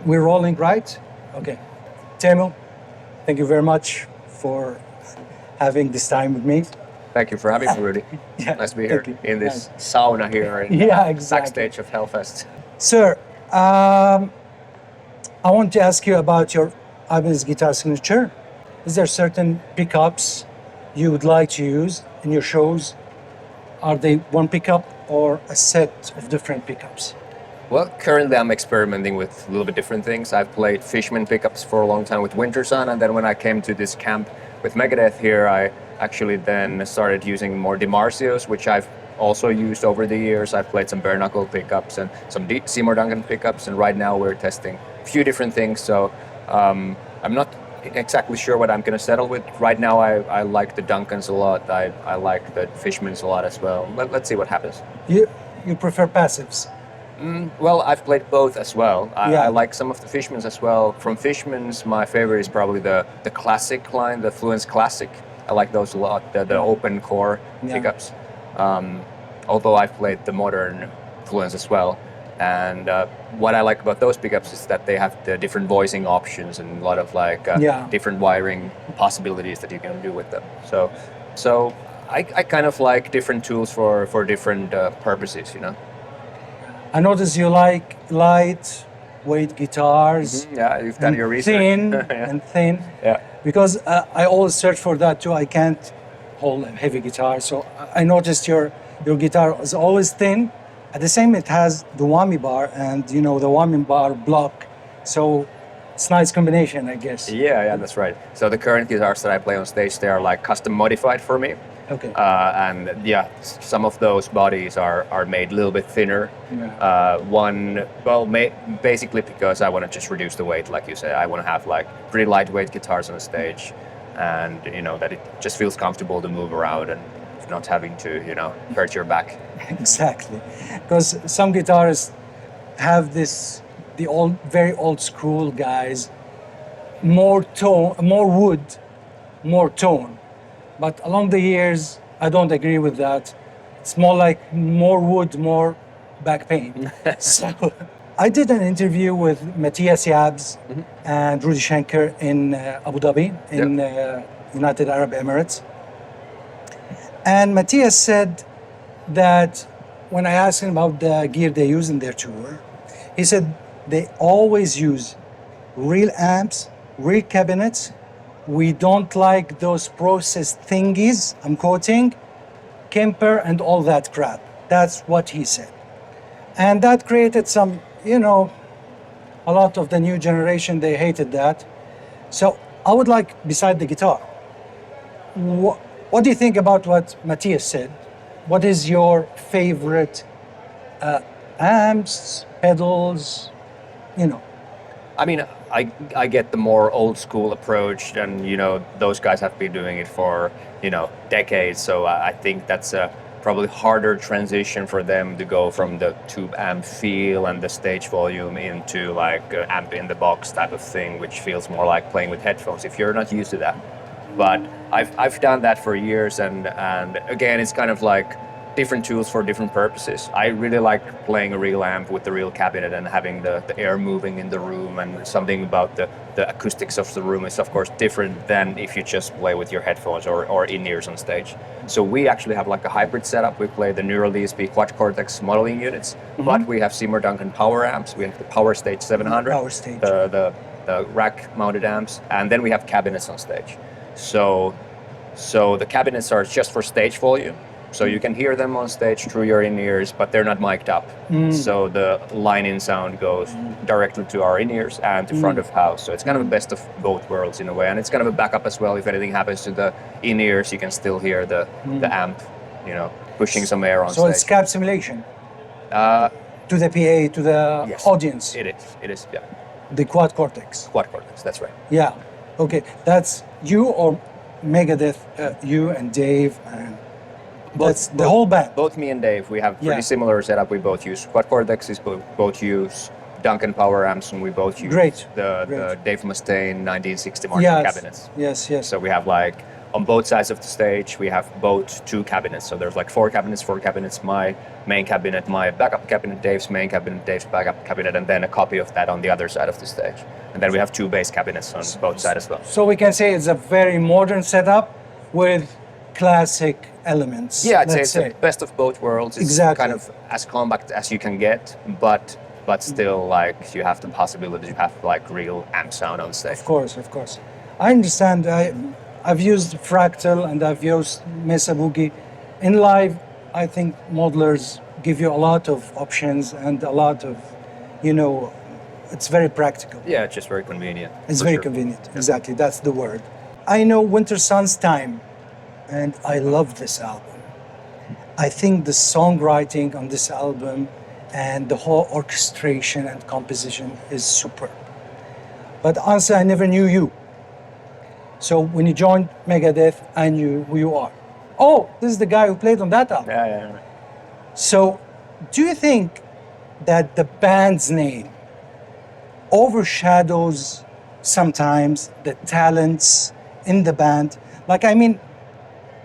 We're rolling, right? Okay. Teemu, thank you very much for having this time with me. Thank you for having me, Rudi. Yeah, Nice to be here thank you. in this sauna here in Yeah, exactly. backstage of Hellfest. Sir, I want to ask you about your Ibanez guitar signature. Is there certain pickups you would like to use in your shows? Are they one pickup or a set of different pickups? Well, currently I'm experimenting with a little bit different things. I've played Fishman pickups for a long time with Winter Sun, and then when I came to this camp with Megadeth here, I actually then started using more DiMarzios, which I've also used over the years. I've played some bare knuckle pickups and some Seymour Duncan pickups, and right now we're testing a few different things. So I'm not exactly sure what I'm going to settle with. Right now I like the Duncans a lot. I like the Fishmans a lot as well. Let's see what happens. You prefer passives? Well, I've played both as well. Yeah. I like some of the Fishmans as well. From Fishmans, my favorite is probably the classic line, the Fluence Classic. I like those a lot, the open core pickups. Although I've played the modern Fluence as well. And what I like about those pickups is that they have the different voicing options and a lot of different wiring possibilities that you can do with them. So I kind of like different tools for different purposes, you know. I notice you like lightweight guitars. Yeah, you've done your research. Thin Yeah. and thin. Yeah. Because I always search for that too. I can't hold a heavy guitar, so I noticed your guitar is always thin. At the same, it has the whammy bar and the whammy bar block. So it's a nice combination, I guess. Yeah, that's right. So the current guitars that I play on stage, they are like custom modified for me. Okay. And yeah, some of those bodies are made a little bit thinner. Yeah. Basically because I want to just reduce the weight, like you said. I want to have like pretty lightweight guitars on the stage, and that it just feels comfortable to move around and not having to hurt your back. Exactly, because some guitarists have very old school guys, more tone, more wood, more tone. But along the years, I don't agree with that. It's more like more wood, more back pain. So I did an interview with Matthias Yabs and Rudi Schenker in Abu Dhabi, in United Arab Emirates. And Matthias said that when I asked him about the gear they use in their tour, he said they always use real amps, real cabinets. We don't like those processed thingies, I'm quoting, Kemper and all that crap. That's what he said. And that created some, a lot of the new generation, they hated that. So I would like, beside the guitar, what do you think about what Matthias said? What is your favorite amps, pedals, I mean, I get the more old school approach, and those guys have been doing it for decades. So I think that's a probably harder transition for them to go from the tube amp feel and the stage volume into like amp in the box type of thing, which feels more like playing with headphones if you're not used to that. But I've done that for years, and again, it's kind of like different tools for different purposes. I really like playing a real amp with the real cabinet and having the air moving in the room, and something about the acoustics of the room is of course different than if you just play with your headphones or in-ears on stage. So we actually have like a hybrid setup. We play the Neural DSP Quad Cortex modeling units, but we have Seymour Duncan power amps. We have the Powerstage 700, Powerstage. the rack mounted amps, and then we have cabinets on stage. So the cabinets are just for stage volume. So you can hear them on stage through your in-ears, but they're not mic'd up. So the line-in sound goes directly to our in-ears and to front of house. So it's kind of a best of both worlds in a way. And it's kind of a backup as well. If anything happens to the in-ears, you can still hear the amp, pushing some air on stage. So it's cab simulation to the PA, to the audience. It is, yeah. The Quad Cortex. Quad Cortex, that's right. Yeah, okay. That's you or Megadeth, you and Dave and... That's the whole band. Both me and Dave, we have pretty similar setup. We both use Quad Cortex, both use Duncan power amps, and we both use the Dave Mustain 1960 Marshall cabinets. Yes. So we have like on both sides of the stage, we have both two cabinets. So there's like four cabinets, my main cabinet, my backup cabinet, Dave's main cabinet, Dave's backup cabinet, and then a copy of that on the other side of the stage. And then we have two bass cabinets on both sides as well. So we can say it's a very modern setup with classic elements. Yeah, I'd say let's it's the best of both worlds. It's Exactly. kind of as compact as you can get, but still like you have the possibility to have like real amp sound on stage. Of course. I understand. I've used Fractal and I've used Mesa Boogie. In live, I think modelers give you a lot of options and a lot of, it's very practical. Yeah, it's just very convenient. It's for very sure. convenient. Exactly, that's the word. I know Winter Sun's Time, and I love this album. I think the songwriting on this album and the whole orchestration and composition is superb. But honestly, I never knew you. So when you joined Megadeth, I knew who you are. Oh, this is the guy who played on that album. Yeah. So do you think that the band's name overshadows sometimes the talents in the band? Like, I mean,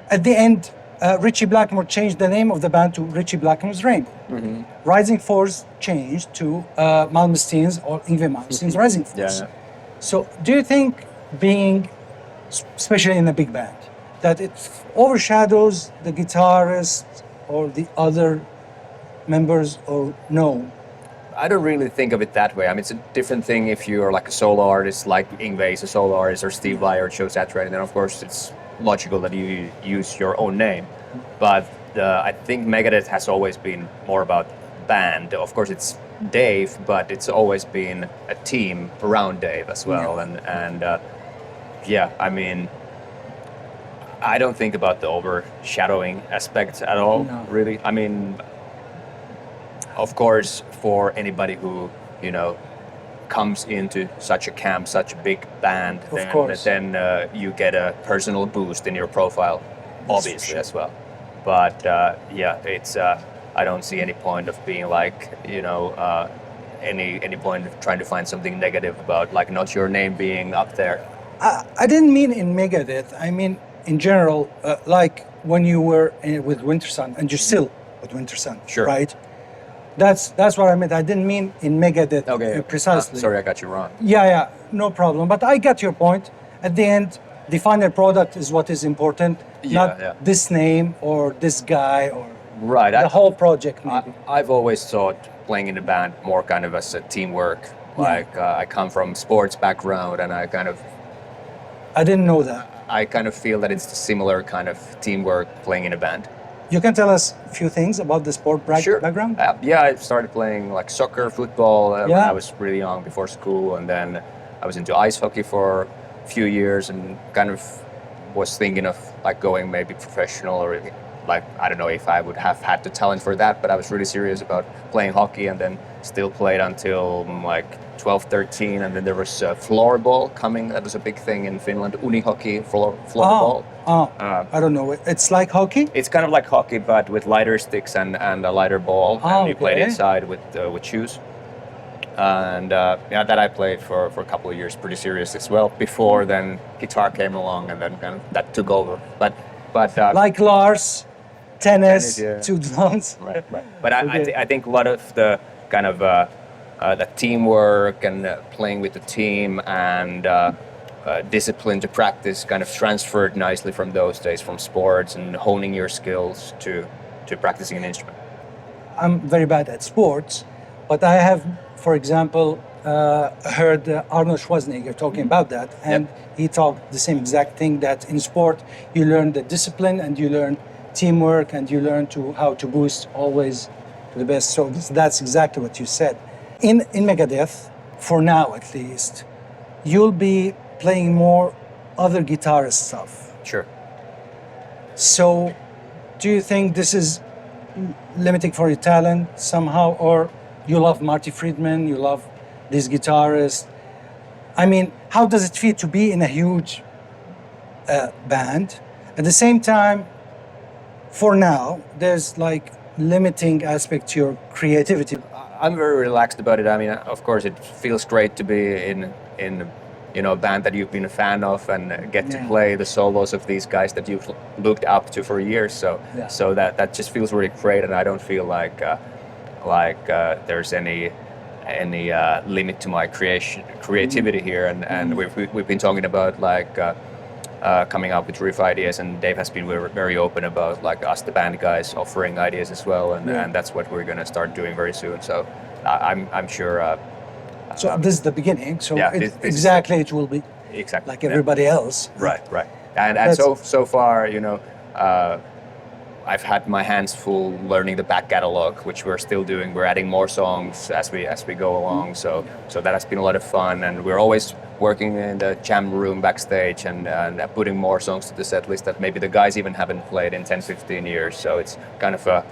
at the end, Ritchie Blackmore changed the name of the band to Ritchie Blackmore's Rainbow. Mm-hmm. Rising Force changed to Malmsteen's or Yngwie Malmsteen's Rising Force. Yeah. So do you think being, especially in a big band, that it overshadows the guitarist or the other members, or no? I don't really think of it that way. I mean, it's a different thing if you're like a solo artist, like Yngwie is a solo artist, or Steve Vai or Joe Satriani. Then of course it's logical that you use your own name. But I think Megadeth has always been more about band. Of course, it's Dave, but it's always been a team around Dave as well. Yeah. I mean, I don't think about the overshadowing aspect at all, No. really. I mean, of course, for anybody who, comes into such a camp, such a big band, then you get a personal boost in your profile, obviously, as well. But it's I don't see any point of being like, any point of trying to find something negative about like not your name being up there. I didn't mean in Megadeth. I mean in general, like when you were with Winter Sun, and you're still with Winter Sun, Sure. right? That's what I meant. I didn't mean in Megadeth precisely. Sorry, I got you wrong. Yeah, no problem. But I got your point. At the end, the final product is what is important, not this name or this guy or Right. the whole project, maybe. I've always thought playing in a band more kind of as a teamwork. Like I come from sports background, and I didn't know that. I kind of feel that it's a similar kind of teamwork playing in a band. You can tell us a few things about the sport background? I started playing like soccer, football when Yeah. I was really young before school, and then I was into ice hockey for a few years, and kind of was thinking of like going maybe professional, or like I don't know if I would have had the talent for that, but I was really serious about playing hockey, and then still played until like 12, 13, and then there was floorball coming. That was a big thing in Finland, unihockey, floorball. I don't know. It's like hockey? It's kind of like hockey, but with lighter sticks and a lighter ball, and you played inside with shoes. And that I played for a couple of years, pretty serious as well. Before then, guitar came along, and then kind of that took over. But like Lars, tennis, yeah. two drums. Right. But I think a lot of the kind of the teamwork and playing with the team and discipline to practice kind of transferred nicely from those days, from sports and honing your skills to practicing an instrument. I'm very bad at sports, but I have, for example, heard Arnold Schwarzenegger talking about that, and he talked the same exact thing, that in sport you learn the discipline and you learn teamwork and you learn how to boost always to the best. So that's exactly what you said. In Megadeth, for now at least, you'll be playing more other guitarist stuff. Sure. So do you think this is limiting for your talent somehow, or you love Marty Friedman, you love this guitarist? I mean, how does it feel to be in a huge band? At the same time, for now, there's like limiting aspect to your creativity. I'm very relaxed about it. I mean, of course, it feels great to be in band that you've been a fan of and get to Yeah. play the solos of these guys that you've looked up to for years. So Yeah. so that just feels really great, and I don't feel like there's any limit to my creativity here, and we've been talking about coming up with riff ideas, and Dave has been very open about like us, the band guys, offering ideas as well, and that's what we're gonna start doing very soon. So I'm sure. So this is the beginning. So yeah, it this is it will be exactly like everybody else. Right. And so far, I've had my hands full learning the back catalog, which we're still doing. We're adding more songs as we go along. So that has been a lot of fun, and we're always working in the jam room backstage and putting more songs to the set list that maybe the guys even haven't played in 10, 15 years. So it's kind of a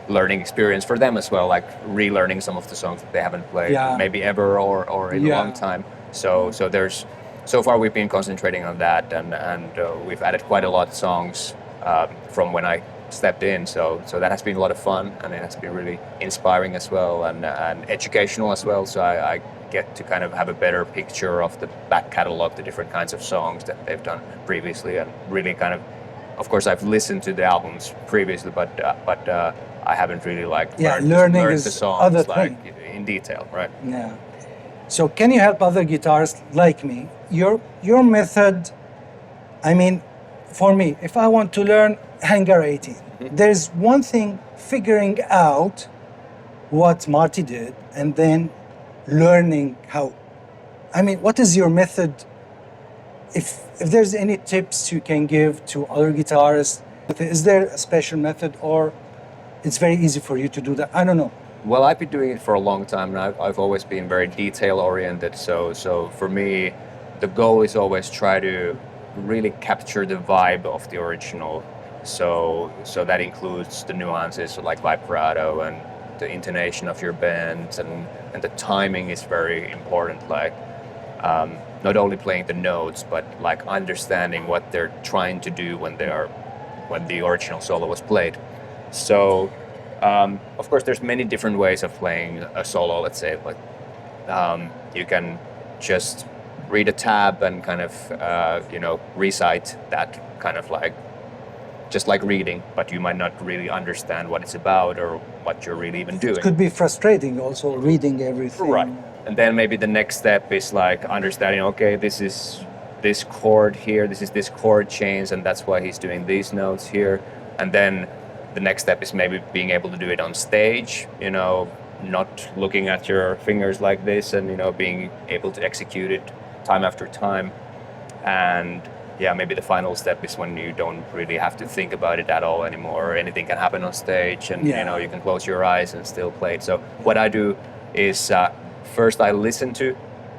learning experience for them as well, like relearning some of the songs that they haven't played maybe ever or in a long time. So so far we've been concentrating on that, and we've added quite a lot of songs from when I stepped in. So that has been a lot of fun, and it has been really inspiring as well, and educational as well. So I get to kind of have a better picture of the back catalog, the different kinds of songs that they've done previously, and really kind of course I've listened to the albums previously, but I haven't really learned the songs other thing. In detail, right? Yeah. So can you help other guitarists like me? Your method, I mean, for me, if I want to learn Hangar 18, there's one thing figuring out what Marty did and then learning how. I mean, what is your method? If there's any tips you can give to other guitarists, is there a special method, or it's very easy for you to do that? I don't know. Well, I've been doing it for a long time, and I've always been very detail oriented. So for me, the goal is always try to really capture the vibe of the original. So that includes the nuances like vibrato and the intonation of your bend, and the timing is very important. Like not only playing the notes, but like understanding what they're trying to do when the original solo was played. So of course, there's many different ways of playing a solo. Let's say like you can just read a tab and kind of recite that kind of like just like reading, but you might not really understand what it's about or what you're really even doing. It could be frustrating also reading everything. Right. And then maybe the next step is like understanding, okay, this is this chord here, this is this chord change, and that's why he's doing these notes here. And then the next step is maybe being able to do it on stage, not looking at your fingers like this, and being able to execute it time after time. And yeah, maybe the final step is when you don't really have to think about it at all anymore. Anything can happen on stage, and you can close your eyes and still play it. So what I do is first I listen to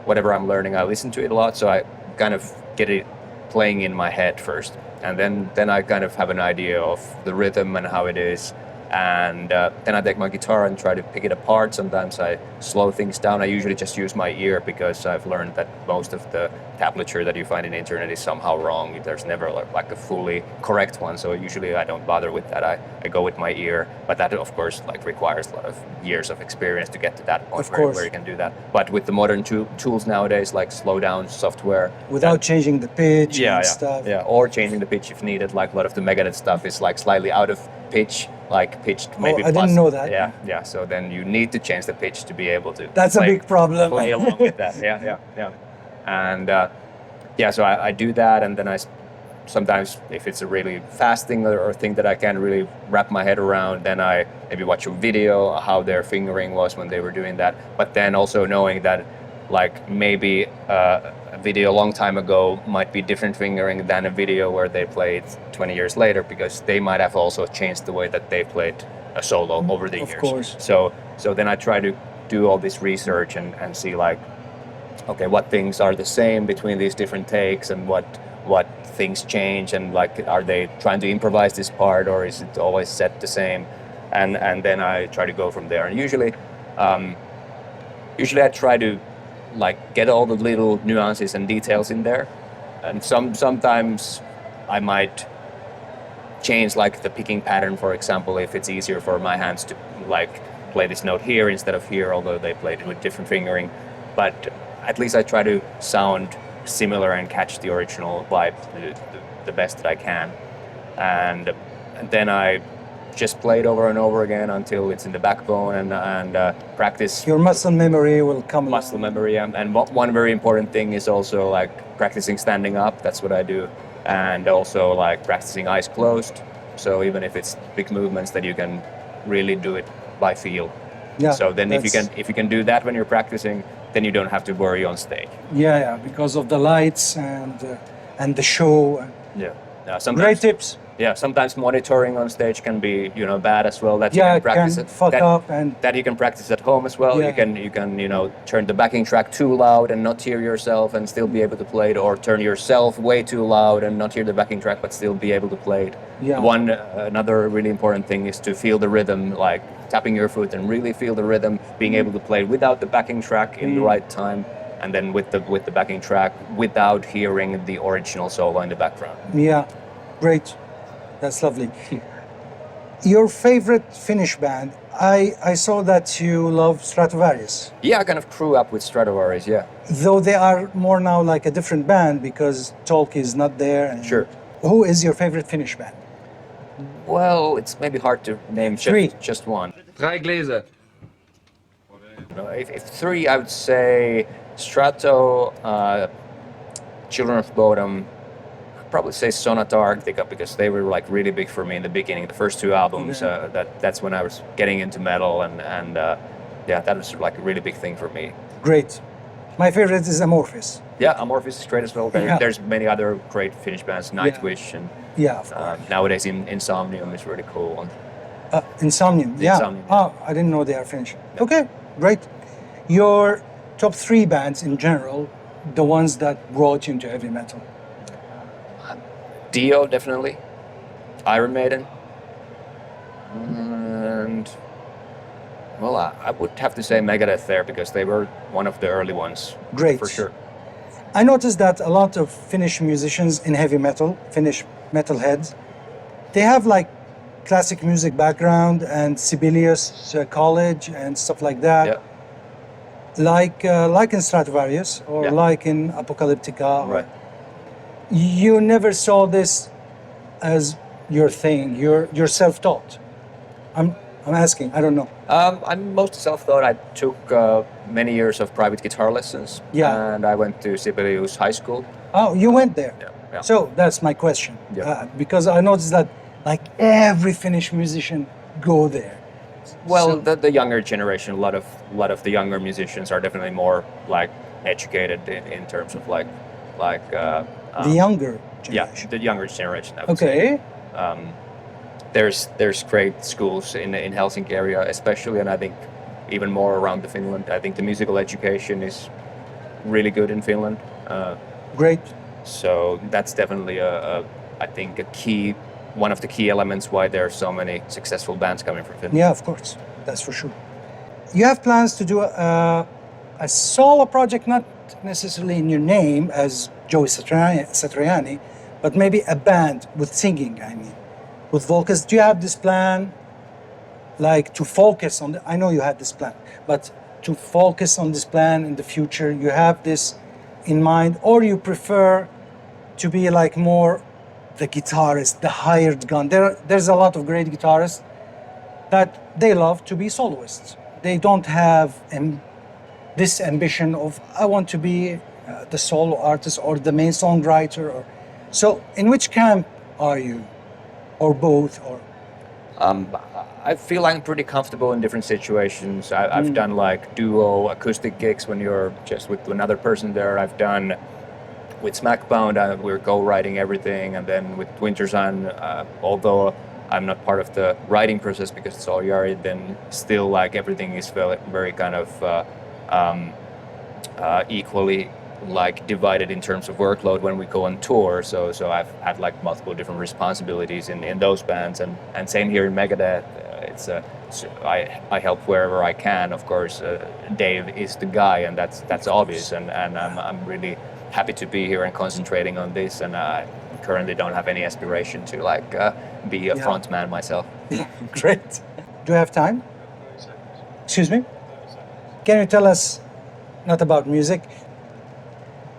whatever I'm learning. I listen to it a lot, so I kind of get it playing in my head first, and then I kind of have an idea of the rhythm and how it is. And then I take my guitar and try to pick it apart. Sometimes I slow things down. I usually just use my ear, because I've learned that most of the tablature that you find in the internet is somehow wrong. There's never like a fully correct one. So usually I don't bother with that. I go with my ear. But that of course requires a lot of years of experience to get to that point where you can do that. But with the modern tools nowadays, like slow down software, without changing the pitch and stuff. Yeah, or changing the pitch if needed. Like a lot of the Megadeth stuff is like slightly out of pitch, like pitched maybe. I didn't know that. Yeah. So then you need to change the pitch to be able to. That's a big problem. Play along with that. Yeah. And so I do that, and then I sometimes, if it's a really fast thing or thing that I can't really wrap my head around, then I maybe watch a video how their fingering was when they were doing that. But then also knowing that like maybe a video a long time ago might be different fingering than a video where they played 20 years later, because they might have also changed the way that they played a solo over the years. Of course. So then I try to do all this research and see like, okay, what things are the same between these different takes, and what things change, and like, are they trying to improvise this part, or is it always set the same? And then I try to go from there. And usually I try to like get all the little nuances and details in there, and sometimes I might change like the picking pattern, for example, if it's easier for my hands to like play this note here instead of here, although they played it with different fingering. But at least I try to sound similar and catch the original vibe the best that I can. And then I just play it over and over again until it's in the backbone and practice. Your muscle memory will come Muscle along. memory, and one very important thing is also like practicing standing up. That's what I do, and also like practicing eyes closed. So even if it's big movements, that you can really do it by feel. Yeah, So then if that's- you can do that when you're practicing, then you don't have to worry on stage. Yeah, because of the lights and the show. Yeah. Great tips. Yeah, sometimes monitoring on stage can be, bad as well. That you Yeah, can it practice can fuck up and that you can practice at home as well. Yeah. You can turn the backing track too loud and not hear yourself and still be able to play it, or turn yourself way too loud and not hear the backing track but still be able to play it. Yeah. Another really important thing is to feel the rhythm, like tapping your foot and really feel the rhythm, being able to play without the backing track in the right time, and then with the backing track without hearing the original solo in the background. Yeah, great. That's lovely. Your favorite Finnish band? I saw that you love Stratovarius. Yeah, I kind of grew up with Stratovarius, yeah. Though they are more now like a different band because Tolk is not there. And Sure. Who is your favorite Finnish band? Well, it's maybe hard to name Three. just one. 3 Gläser. If three, I would say Strato, Children of Bodom, I'd probably say Sonata Arctica, because they were like really big for me in the beginning. The first two albums, that's when I was getting into metal, and yeah, that was like a really big thing for me. Great. My favorite is Amorphis. Yeah, Amorphis is great as well. Yeah. There's many other great Finnish bands, Nightwish, and Yeah, of course. nowadays Insomnium is really cool. And Insomnium. Yeah. Insomnium. Oh, I didn't know they are Finnish. Okay, great. Your top three bands in general, the ones that brought you into heavy metal. Dio, definitely. Iron Maiden. And, well, I would have to say Megadeth there, because they were one of the early ones. Great. For sure. I noticed that a lot of Finnish musicians in heavy metal, Finnish metalheads, they have like classic music background and Sibelius college and stuff like that. Yeah. Like in Stratovarius or Yeah. like in Apocalyptica. Right. You never saw this as your thing. You're self-taught. I'm asking. I don't know. I'm most self-taught. I took many years of private guitar lessons. Yeah. And I went to Sibelius High School. Oh, you went there. Yeah. So that's my question. Yeah. Because I noticed that like every Finnish musician go there. Well, So- the younger generation, a lot of the younger musicians are definitely more like educated in terms of like The younger yeah, generation. the younger generation. I would say. Okay. There's great schools in Helsinki area, especially, and I think even more around the Finland. I think the musical education is really good in Finland. Great. So that's definitely I think one of the key elements why there are so many successful bands coming from Finland. Yeah, of course. That's for sure. You have plans to do a solo project, not necessarily in your name as Joey Satriani, but maybe a band with singing, I mean, with vocals. Do you have this plan, like to focus on I know you had this plan, but to focus on this plan in the future, you have this in mind, or you prefer to be like more the guitarist, the hired gun? There's a lot of great guitarists that they love to be soloists. They don't have this ambition of I want to be the solo artist or the main songwriter. So in which camp are you, or both, or? I feel I'm pretty comfortable in different situations. I've done like duo acoustic gigs when you're just with another person there. I've done with Smackbound, we're co-writing everything, and then with Winter Sun, although I'm not part of the writing process because it's all Jari, then still like everything is very kind of equally like divided in terms of workload when we go on tour. So I've had like multiple different responsibilities in those bands, and same here in Megadeth. I help wherever I can. Of course, Dave is the guy, and that's obvious. And I'm really happy to be here and concentrating on this. And I currently don't have any aspiration to like be a front man myself. Great. Do you have time? Excuse me? Can you tell us not about music.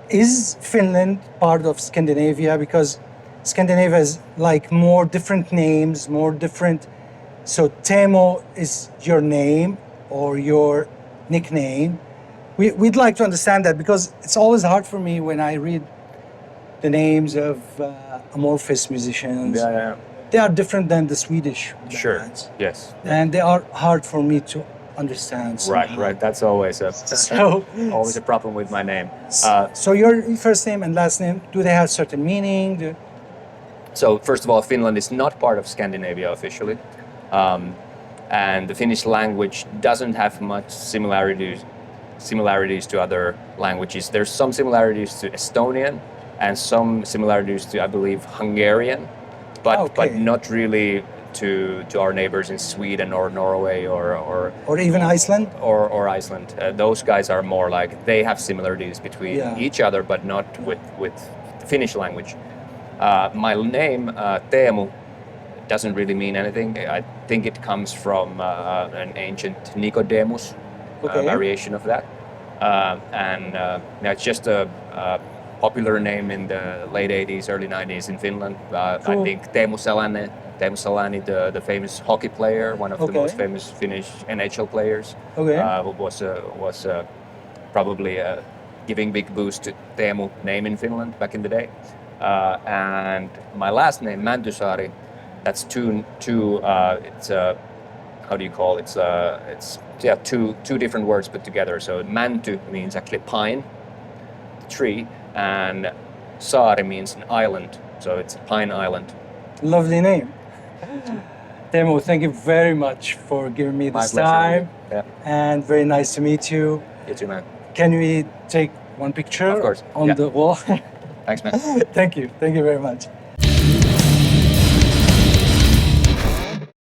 Is Finland part of Scandinavia? Because Scandinavia is like more different names, more different. So Teemu is your name or your nickname. We'd like to understand that because it's always hard for me when I read the names of amorphous musicians. Yeah. They are different than the Swedish Sure. bands. Yes. And they are hard for me to understand. somehow. Right. That's always a So, always a problem with my name. so your first name and last name, do they have certain meaning? So first of all, Finland is not part of Scandinavia officially, and the Finnish language doesn't have much similarities to other languages. There's some similarities to Estonian and some similarities to, I believe, Hungarian, but not really to our neighbors in Sweden or Norway Or even Iceland? or Iceland. Those guys are more like they have similarities between each other, but not with the Finnish language. My name, Teemu, doesn't really mean anything. I think it comes from an ancient Nicodemus variation of that. It's just a popular name in the late 80s, early 90s in Finland. I think Teemu Selanne, the famous hockey player, one of the most famous Finnish NHL players, was probably giving big boost to Teemu name in Finland back in the day. And my last name, Mäntysaari, that's it's how do you call it? It's two different words put together. So Mänty means actually pine, tree, and Saari means an island. So it's a pine island. Lovely name. Teemu, thank you very much for giving me this time. Yeah. And very nice to meet you. You too, man. Can we take one picture Of course. on the wall? Thanks, man. Thank you. Thank you very much.